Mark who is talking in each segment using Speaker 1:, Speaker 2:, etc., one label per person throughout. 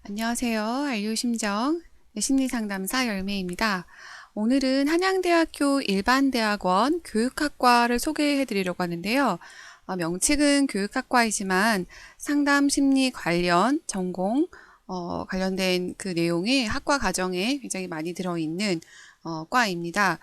Speaker 1: 안녕하세요. 알료심정 심리상담사 열매입니다. 오늘은 한양대학교 일반대학원 교육학과를 소개해 드리려고 하는데요. 명칭은 교육학과이지만 상담 심리 관련 전공 관련된 그 내용이 학과 과정에 굉장히 많이 들어있는 과입니다.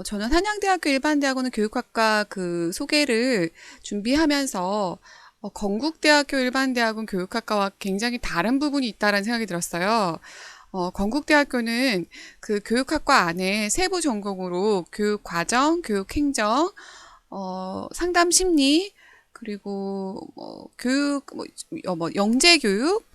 Speaker 1: 저는 한양대학교 일반대학원은 교육학과 그 소개를 준비하면서 건국대학교 일반대학원 교육학과와 굉장히 다른 부분이 있다는 생각이 들었어요. 건국대학교는 그 교육학과 안에 세부 전공으로 교육과정, 교육행정, 상담심리, 그리고 영재교육,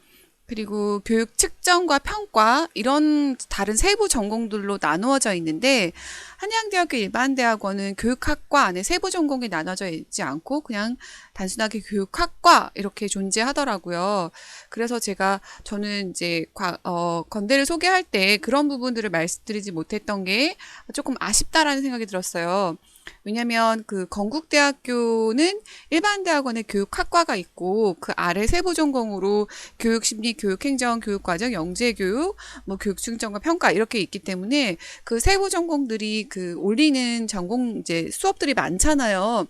Speaker 1: 그리고 교육 측정과 평가 이런 다른 세부 전공들로 나누어져 있는데 한양대학교 일반대학원은 교육학과 안에 세부 전공이 나눠져 있지 않고 그냥 단순하게 교육학과 이렇게 존재하더라고요. 그래서 저는 이제 건대를 소개할 때 그런 부분들을 말씀드리지 못했던 게 조금 아쉽다라는 생각이 들었어요. 왜냐면 그 건국대학교는 일반대학원에 교육학과가 있고 그 아래 세부 전공으로 교육심리, 교육행정, 교육과정, 영재교육, 뭐 교육측정과 평가 이렇게 있기 때문에 그 세부 전공들이 그 올리는 전공 이제 수업들이 많잖아요.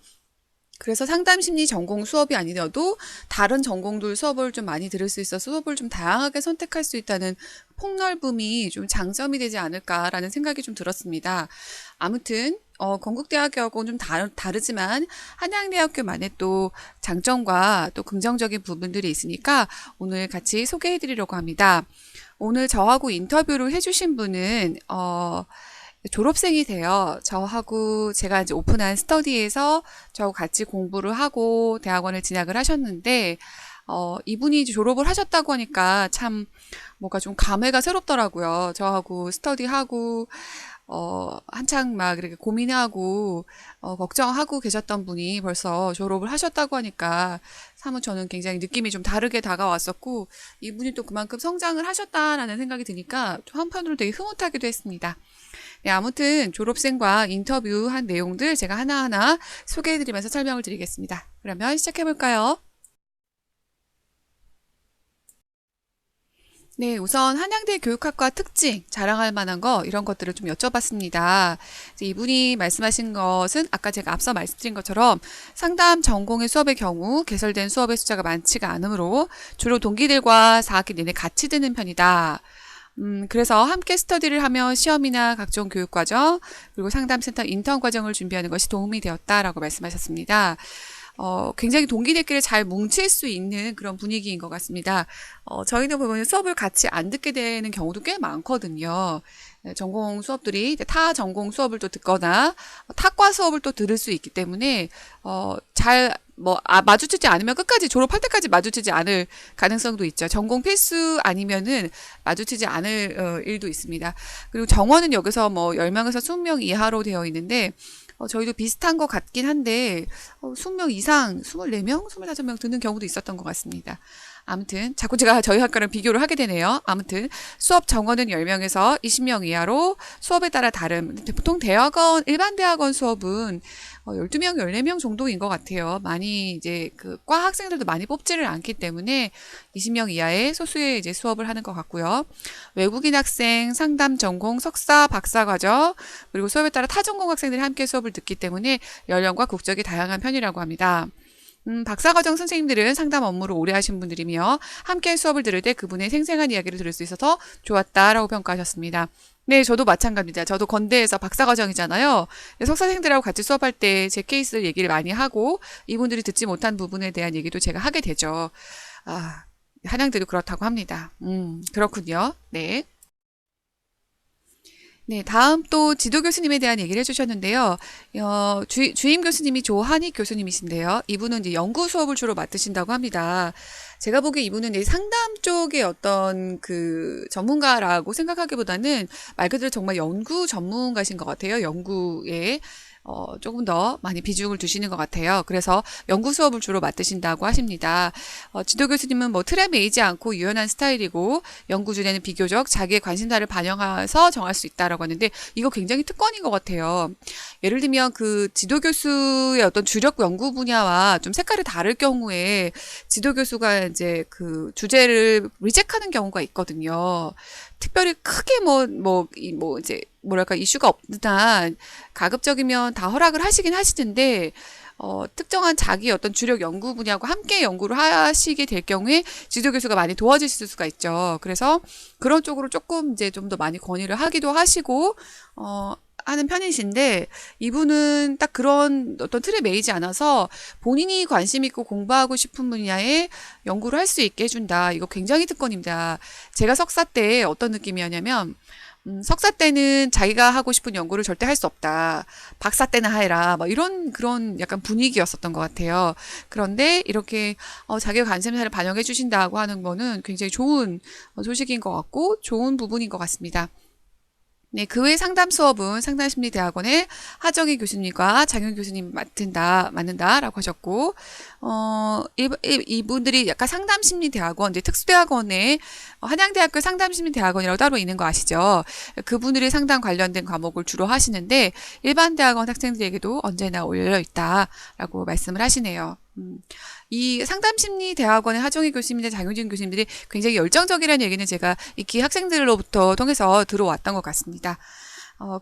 Speaker 1: 그래서 상담심리 전공 수업이 아니어도 다른 전공들 수업을 좀 많이 들을 수 있어서 수업을 좀 다양하게 선택할 수 있다는 폭넓음이 좀 장점이 되지 않을까라는 생각이 좀 들었습니다. 아무튼 건국대학교하고는 좀 다르지만 한양대학교만의 또 장점과 또 긍정적인 부분들이 있으니까 오늘 같이 소개해 드리려고 합니다. 오늘 저하고 인터뷰를 해주신 분은 졸업생이세요. 저하고 제가 이제 오픈한 스터디에서 저하고 같이 공부를 하고 대학원을 진학을 하셨는데, 이분이 이제 졸업을 하셨다고 하니까 참 뭔가 좀 감회가 새롭더라고요. 저하고 스터디하고, 한창 막 이렇게 고민하고, 걱정하고 계셨던 분이 벌써 졸업을 하셨다고 하니까 사뭇 저는 굉장히 느낌이 좀 다르게 다가왔었고, 이분이 또 그만큼 성장을 하셨다라는 생각이 드니까 좀 한편으로 되게 흐뭇하기도 했습니다. 네, 아무튼 졸업생과 인터뷰한 내용들 제가 하나하나 소개해드리면서 설명을 드리겠습니다. 그러면 시작해볼까요? 네, 우선 한양대 교육학과 특징, 자랑할 만한 거, 이런 것들을 좀 여쭤봤습니다. 이제 이분이 말씀하신 것은 아까 제가 앞서 말씀드린 것처럼 상담 전공의 수업의 경우 개설된 수업의 숫자가 많지가 않으므로 주로 동기들과 4학기 내내 같이 듣는 편이다. 그래서 함께 스터디를 하며 시험이나 각종 교육과정, 그리고 상담센터 인턴 과정을 준비하는 것이 도움이 되었다라고 말씀하셨습니다. 굉장히 동기들끼리 잘 뭉칠 수 있는 그런 분위기인 것 같습니다. 저희는 보면 수업을 같이 안 듣게 되는 경우도 꽤 많거든요. 네, 전공 수업들이 이제 타 전공 수업을 또 듣거나 타과 수업을 또 들을 수 있기 때문에 마주치지 않으면 끝까지 졸업할 때까지 마주치지 않을 가능성도 있죠. 전공 필수 아니면은 마주치지 않을 일도 있습니다. 그리고 정원은 여기서 뭐 10명에서 20명 이하로 되어 있는데 저희도 비슷한 것 같긴 한데 20명 이상, 24명, 25명 듣는 경우도 있었던 것 같습니다. 아무튼 자꾸 제가 저희 학과랑 비교를 하게 되네요. 아무튼 수업 정원은 10명에서 20명 이하로 수업에 따라 다름. 보통 대학원, 일반 대학원 수업은 12명, 14명 정도인 것 같아요. 많이 이제 그 과 학생들도 많이 뽑지를 않기 때문에 20명 이하의 소수의 이제 수업을 하는 것 같고요. 외국인 학생, 상담 전공, 석사, 박사 과정, 그리고 수업에 따라 타전공 학생들이 함께 수업을 듣기 때문에 연령과 국적이 다양한 편이라고 합니다. 박사과정 선생님들은 상담 업무를 오래 하신 분들이며 함께 수업을 들을 때 그분의 생생한 이야기를 들을 수 있어서 좋았다라고 평가하셨습니다. 네, 저도 마찬가지입니다. 저도 건대에서 박사과정이잖아요. 석사생들하고 같이 수업할 때 제 케이스를 얘기를 많이 하고 이분들이 듣지 못한 부분에 대한 얘기도 제가 하게 되죠. 아, 한양대도 그렇다고 합니다. 그렇군요. 네. 네, 다음 또 지도 교수님에 대한 얘기를 해주셨는데요. 주임 교수님이 조한익 교수님이신데요. 이분은 이제 연구 수업을 주로 맡으신다고 합니다. 제가 보기에 이분은 이제 상담 쪽의 어떤 그 전문가라고 생각하기보다는 말 그대로 정말 연구 전문가신 것 같아요. 연구에. 조금 더 많이 비중을 두시는 것 같아요. 그래서 연구 수업을 주로 맡으신다고 하십니다. 지도 교수님은 뭐 틀에 매이지 않고 유연한 스타일이고 연구 주제는 비교적 자기의 관심사를 반영해서 정할 수 있다라고 하는데 이거 굉장히 특권인 것 같아요. 예를 들면 그 지도 교수의 어떤 주력 연구 분야와 좀 색깔이 다를 경우에 지도 교수가 이제 그 주제를 리젝하는 경우가 있거든요. 특별히 크게 이제 뭐랄까 이슈가 없는 한 가급적이면 다 허락을 하시긴 하시는데 특정한 자기 어떤 주력 연구 분야하고 함께 연구를 하시게 될 경우에 지도 교수가 많이 도와주실 수가 있죠. 그래서 그런 쪽으로 조금 이제 좀 더 많이 건의를 하기도 하시고 하는 편이신데 이분은 딱 그런 어떤 틀에 매이지 않아서 본인이 관심 있고 공부하고 싶은 분야에 연구를 할 수 있게 해준다. 이거 굉장히 특권입니다. 제가 석사 때 어떤 느낌이었냐면 석사 때는 자기가 하고 싶은 연구를 절대 할 수 없다. 박사 때나 해라. 뭐 이런 그런 약간 분위기였었던 것 같아요. 그런데 이렇게 자기가 관심사를 반영해 주신다고 하는 거는 굉장히 좋은 소식인 것 같고 좋은 부분인 것 같습니다. 네, 그 외 상담 수업은 상담심리대학원의 하정희 교수님과 장윤 교수님 맡는다라고 하셨고, 이분들이 약간 상담심리대학원, 이제 특수대학원에 한양대학교 상담심리대학원이라고 따로 있는 거 아시죠? 그분들이 상담 관련된 과목을 주로 하시는데, 일반 대학원 학생들에게도 언제나 올려 있다라고 말씀을 하시네요. 이 상담심리대학원의 하정희 교수님이나 장효진 교수님들이 굉장히 열정적이라는 얘기는 제가 익히 학생들로부터 통해서 들어왔던 것 같습니다.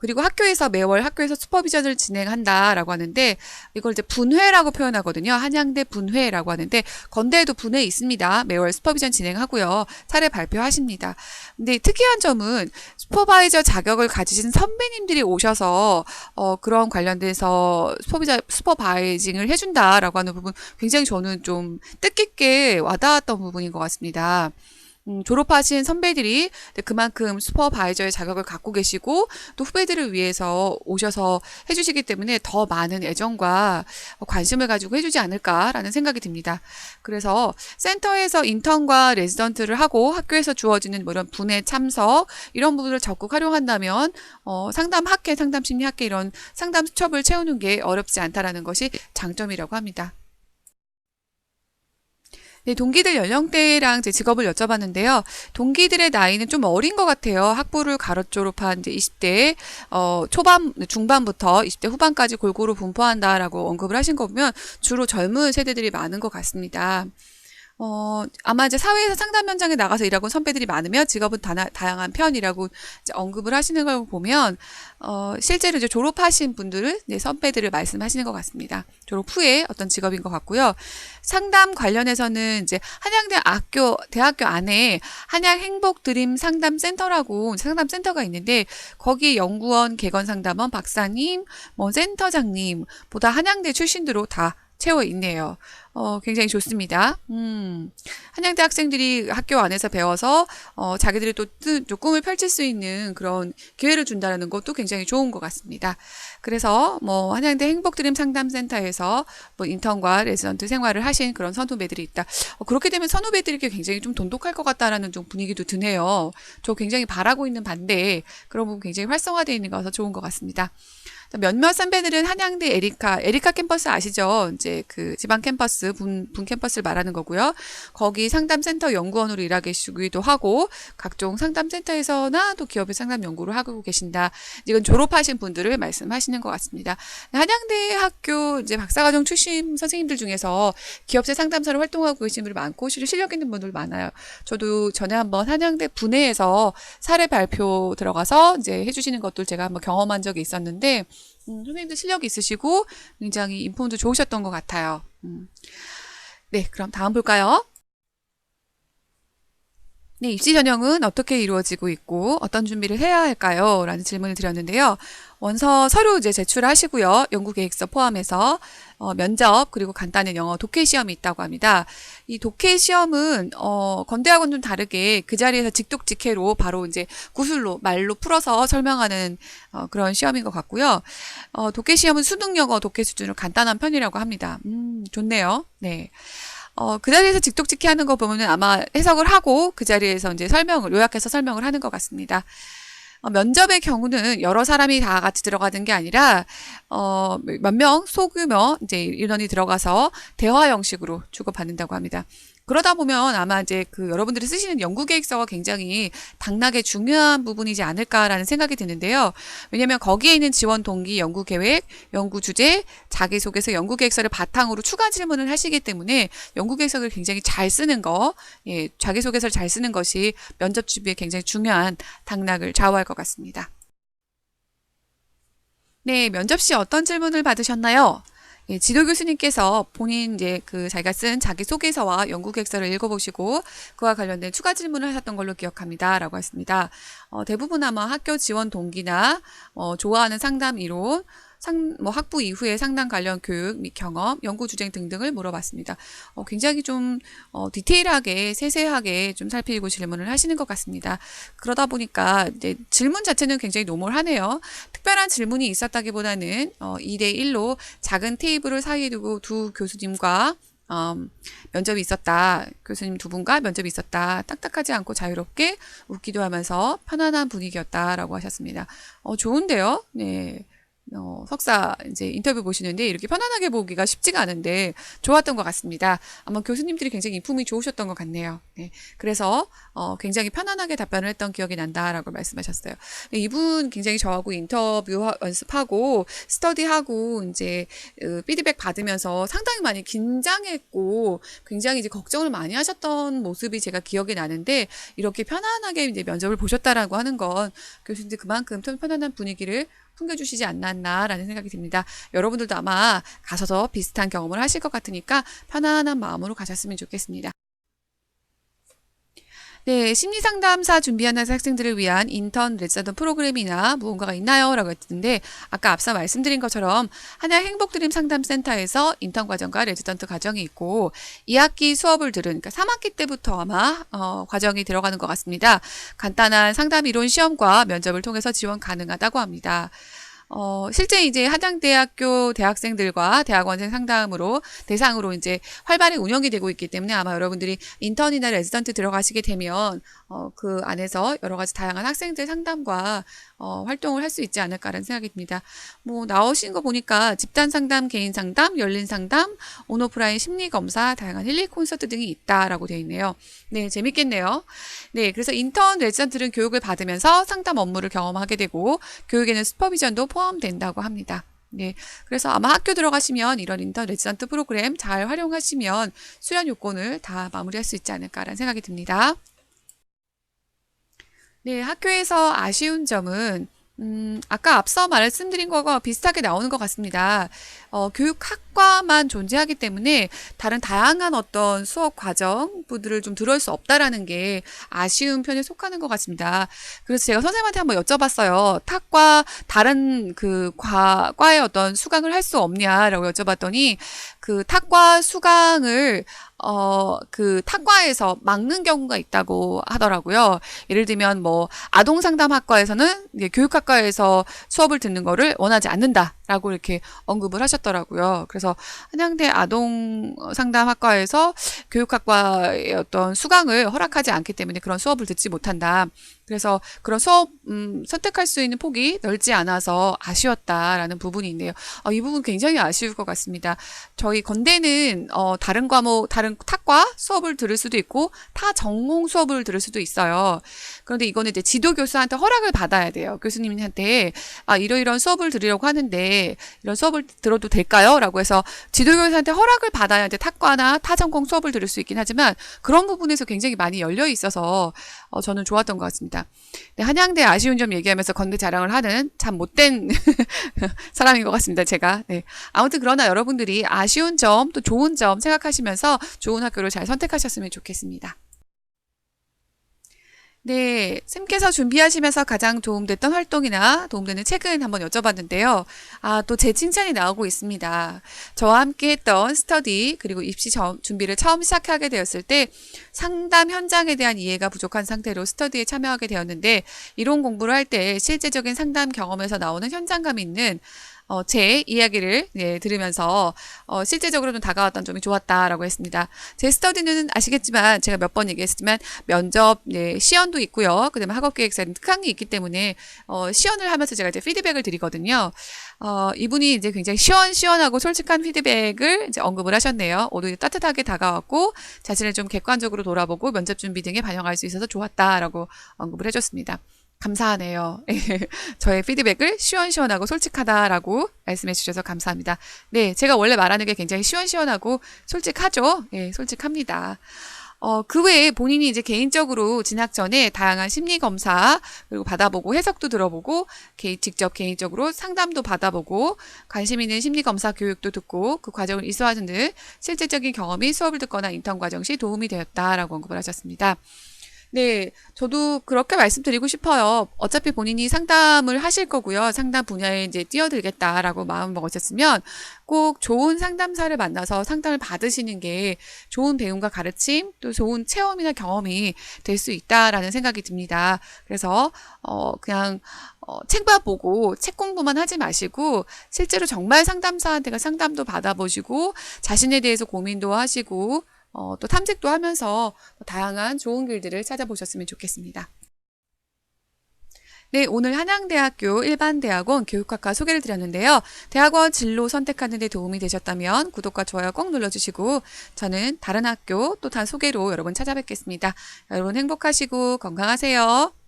Speaker 1: 그리고 학교에서 매월 학교에서 슈퍼비전을 진행한다라고 하는데 이걸 이제 분회라고 표현하거든요. 한양대 분회라고 하는데 건대에도 분회 있습니다. 매월 슈퍼비전 진행하고요. 차례 발표하십니다. 근데 특이한 점은 슈퍼바이저 자격을 가지신 선배님들이 오셔서 그런 관련돼서 슈퍼바이징을 해준다라고 하는 부분 굉장히 저는 좀 뜻깊게 와닿았던 부분인 것 같습니다. 졸업하신 선배들이 그만큼 슈퍼바이저의 자격을 갖고 계시고 또 후배들을 위해서 오셔서 해주시기 때문에 더 많은 애정과 관심을 가지고 해주지 않을까라는 생각이 듭니다. 그래서 센터에서 인턴과 레지던트를 하고 학교에서 주어지는 뭐 이런 분해 참석 이런 부분을 적극 활용한다면 상담학회, 상담심리학회 이런 상담 수첩을 채우는 게 어렵지 않다라는 것이 장점이라고 합니다. 네, 동기들 연령대랑 제 직업을 여쭤봤는데요. 동기들의 나이는 좀 어린 것 같아요. 학부를 가로 졸업한 이제 20대 중반부터 20대 후반까지 골고루 분포한다라고 언급을 하신 거 보면 주로 젊은 세대들이 많은 것 같습니다. 아마 이제 사회에서 상담 현장에 나가서 일하고 선배들이 많으면 직업은 다양한 편이라고 이제 언급을 하시는 걸 보면, 실제로 이제 졸업하신 분들은 네, 선배들을 말씀하시는 것 같습니다. 졸업 후에 어떤 직업인 것 같고요. 상담 관련해서는 이제 대학교 안에 한양 행복드림 상담센터라고 상담센터가 있는데, 거기 연구원, 개건상담원, 박사님, 뭐 센터장님보다 한양대 출신으로 다 채워 있네요. 굉장히 좋습니다. 한양대 학생들이 학교 안에서 배워서, 자기들이 또 꿈을 펼칠 수 있는 그런 기회를 준다는 것도 굉장히 좋은 것 같습니다. 그래서, 뭐, 한양대 행복드림 상담센터에서 뭐 인턴과 레지던트 생활을 하신 그런 선후배들이 있다. 그렇게 되면 선후배들에게 굉장히 좀 돈독할 것 같다라는 좀 분위기도 드네요. 저 굉장히 바라고 있는 반대에 그런 부분 굉장히 활성화되어 있는 거라서 좋은 것 같습니다. 몇몇 선배들은 한양대 에리카 캠퍼스 아시죠? 이제 그 지방 캠퍼스, 분 캠퍼스를 말하는 거고요. 거기 상담센터 연구원으로 일하고 계시기도 하고, 각종 상담센터에서나 또 기업의 상담 연구를 하고 계신다. 이건 졸업하신 분들을 말씀하시는 것 같습니다. 한양대 학교 이제 박사과정 출신 선생님들 중에서 기업체 상담사로 활동하고 계신 분들 많고, 실력 있는 분들 많아요. 저도 전에 한번 한양대 분회에서 사례 발표 들어가서 이제 해주시는 것들 제가 한번 경험한 적이 있었는데, 선생님들 실력이 있으시고 굉장히 인품도 좋으셨던 것 같아요. 네, 그럼 다음 볼까요? 네, 입시 전형은 어떻게 이루어지고 있고 어떤 준비를 해야 할까요? 라는 질문을 드렸는데요. 원서 서류 이제 제출하시고요. 연구계획서 포함해서 면접 그리고 간단한 영어 독해 시험이 있다고 합니다. 이 독해 시험은 건대하고는 좀 다르게 그 자리에서 직독직해로 바로 이제 구술로 말로 풀어서 설명하는 그런 시험인 것 같고요. 독해 시험은 수능 영어 독해 수준으로 간단한 편이라고 합니다. 좋네요. 네. 그 자리에서 직독직해 하는 거 보면은 아마 해석을 하고 그 자리에서 이제 요약해서 설명을 하는 것 같습니다. 면접의 경우는 여러 사람이 다 같이 들어가는 게 아니라 몇 명 소규모 이제 인원이 들어가서 대화 형식으로 주고받는다고 합니다. 그러다 보면 아마 이제 그 여러분들이 쓰시는 연구 계획서가 굉장히 당락의 중요한 부분이지 않을까라는 생각이 드는데요. 왜냐하면 거기에 있는 지원 동기, 연구 계획, 연구 주제, 자기소개서, 연구 계획서를 바탕으로 추가 질문을 하시기 때문에 연구 계획서를 굉장히 잘 쓰는 거, 예, 자기소개서를 잘 쓰는 것이 면접 준비에 굉장히 중요한 당락을 좌우할 것 같습니다. 네, 면접 시 어떤 질문을 받으셨나요? 예, 지도 교수님께서 본인 이제 그 자기가 쓴 자기 소개서와 연구 계획서를 읽어보시고 그와 관련된 추가 질문을 하셨던 걸로 기억합니다.라고 했습니다. 대부분 아마 학교 지원 동기나 좋아하는 상담 이론, 학부 이후의 상담 관련 교육 및 경험, 연구 주제 등등을 물어봤습니다. 굉장히 좀 디테일하게 세세하게 좀 살피고 질문을 하시는 것 같습니다. 그러다 보니까 이제 질문 자체는 굉장히 노멀하네요. 특별한 질문이 있었다기보다는 2대1로 작은 테이블을 사이에 두고 두 교수님과 면접이 있었다. 교수님 두 분과 면접이 있었다. 딱딱하지 않고 자유롭게 웃기도 하면서 편안한 분위기였다라고 하셨습니다. 좋은데요? 네. 석사 이제 인터뷰 보시는데 이렇게 편안하게 보기가 쉽지가 않은데 좋았던 것 같습니다. 아마 교수님들이 굉장히 인품이 좋으셨던 것 같네요. 네. 그래서 굉장히 편안하게 답변을 했던 기억이 난다라고 말씀하셨어요. 네, 이분 굉장히 저하고 인터뷰 연습하고 스터디하고 이제 피드백 받으면서 상당히 많이 긴장했고 굉장히 이제 걱정을 많이 하셨던 모습이 제가 기억이 나는데 이렇게 편안하게 이제 면접을 보셨다라고 하는 건 교수님들 그만큼 편안한 분위기를 풍겨주시지 않았나라는 생각이 듭니다. 여러분들도 아마 가셔서 비슷한 경험을 하실 것 같으니까 편안한 마음으로 가셨으면 좋겠습니다. 네, 심리상담사 준비하는 학생들을 위한 인턴 레지던트 프로그램이나 무언가가 있나요? 라고 했는데 아까 앞서 말씀드린 것처럼 한양 행복드림 상담센터에서 인턴 과정과 레지던트 과정이 있고 2학기 수업을 들은 그러니까 3학기 때부터 아마 과정이 들어가는 것 같습니다. 간단한 상담 이론 시험과 면접을 통해서 지원 가능하다고 합니다. 실제 이제 한양대학교 대학생들과 대학원생 대상으로 이제 활발히 운영이 되고 있기 때문에 아마 여러분들이 인턴이나 레지던트 들어가시게 되면 그 안에서 여러 가지 다양한 학생들 상담과 활동을 할 수 있지 않을까라는 생각이 듭니다. 뭐 나오신 거 보니까 집단 상담, 개인 상담, 열린 상담, 온오프라인 심리 검사, 다양한 힐링 콘서트 등이 있다라고 되어 있네요. 네, 재밌겠네요. 네, 그래서 인턴 레지던트는 교육을 받으면서 상담 업무를 경험하게 되고 교육에는 슈퍼비전도 포함된다고 합니다. 네, 그래서 아마 학교 들어가시면 이런 인턴 레지던트 프로그램 잘 활용하시면 수련 요건을 다 마무리할 수 있지 않을까라는 생각이 듭니다. 네, 학교에서 아쉬운 점은 아까 앞서 말씀드린 거가 비슷하게 나오는 것 같습니다. 교육학과만 존재하기 때문에 다른 다양한 어떤 수업 과정들을 좀 들어올 수 없다라는 게 아쉬운 편에 속하는 것 같습니다. 그래서 제가 선생님한테 한번 여쭤봤어요. 탁과 다른 그 과의 어떤 수강을 할 수 없냐라고 여쭤봤더니 그 탁과 수강을 그 탁과에서 막는 경우가 있다고 하더라고요. 예를 들면 뭐 아동상담학과에서는 이제 교육학과에서 수업을 듣는 거를 원하지 않는다라고 이렇게 언급을 하셨더라고요. 그래서 한양대 아동상담학과에서 교육학과의 어떤 수강을 허락하지 않기 때문에 그런 수업을 듣지 못한다. 그래서 그런 수업 선택할 수 있는 폭이 넓지 않아서 아쉬웠다라는 부분이 있네요. 이 부분 굉장히 아쉬울 것 같습니다. 저희 건대는 다른 과목, 다른 탁과 수업을 들을 수도 있고 타 전공 수업을 들을 수도 있어요. 그런데 이거는 이제 지도 교수한테 허락을 받아야 돼요. 교수님한테 이러이런 수업을 들으려고 하는데 이런 수업을 들어도 될까요? 라고 해서 지도 교수한테 허락을 받아야 이제 탁과나 타 전공 수업을 들을 수 있긴 하지만 그런 부분에서 굉장히 많이 열려 있어서 저는 좋았던 것 같습니다. 네, 한양대 아쉬운 점 얘기하면서 건대 자랑을 하는 참 못된 사람인 것 같습니다. 제가. 네. 아무튼 그러나 여러분들이 아쉬운 점 또 좋은 점 생각하시면서 좋은 학교를 잘 선택하셨으면 좋겠습니다. 네, 쌤께서 준비하시면서 가장 도움됐던 활동이나 도움되는 책은 한번 여쭤봤는데요. 또 제 칭찬이 나오고 있습니다. 저와 함께 했던 스터디, 그리고 입시 준비를 처음 시작하게 되었을 때 상담 현장에 대한 이해가 부족한 상태로 스터디에 참여하게 되었는데, 이론 공부를 할 때 실제적인 상담 경험에서 나오는 현장감 있는 제 이야기를 들으면서 실제적으로 좀 다가왔던 점이 좋았다라고 했습니다. 제 스터디는 아시겠지만 제가 몇 번 얘기했지만 면접 시연도 있고요. 그다음에 학업기획사는 특강이 있기 때문에 시연을 하면서 제가 이제 피드백을 드리거든요. 이분이 이제 굉장히 시원시원하고 솔직한 피드백을 이제 언급을 하셨네요. 오히려 따뜻하게 다가왔고 자신을 좀 객관적으로 돌아보고 면접 준비 등에 반영할 수 있어서 좋았다라고 언급을 해줬습니다. 감사하네요. 저의 피드백을 시원시원하고 솔직하다라고 말씀해 주셔서 감사합니다. 네, 제가 원래 말하는 게 굉장히 시원시원하고 솔직하죠? 네, 솔직합니다. 그 외에 본인이 이제 개인적으로 진학 전에 다양한 심리 검사 그리고 받아보고 해석도 들어보고 직접 개인적으로 상담도 받아보고 관심 있는 심리 검사 교육도 듣고 그 과정을 이수하는 등 실질적인 경험이 수업을 듣거나 인턴 과정 시 도움이 되었다라고 언급을 하셨습니다. 네, 저도 그렇게 말씀드리고 싶어요. 어차피 본인이 상담을 하실 거고요. 상담 분야에 이제 뛰어들겠다라고 마음 먹으셨으면 꼭 좋은 상담사를 만나서 상담을 받으시는 게 좋은 배움과 가르침, 또 좋은 체험이나 경험이 될 수 있다라는 생각이 듭니다. 그래서 그냥 책만 보고 책 공부만 하지 마시고 실제로 정말 상담사한테 상담도 받아보시고 자신에 대해서 고민도 하시고 또 탐색도 하면서 다양한 좋은 글들을 찾아보셨으면 좋겠습니다. 네, 오늘 한양대학교 일반대학원 교육학과 소개를 드렸는데요. 대학원 진로 선택하는 데 도움이 되셨다면 구독과 좋아요 꼭 눌러주시고 저는 다른 학교 또 다른 소개로 여러분 찾아뵙겠습니다. 여러분 행복하시고 건강하세요.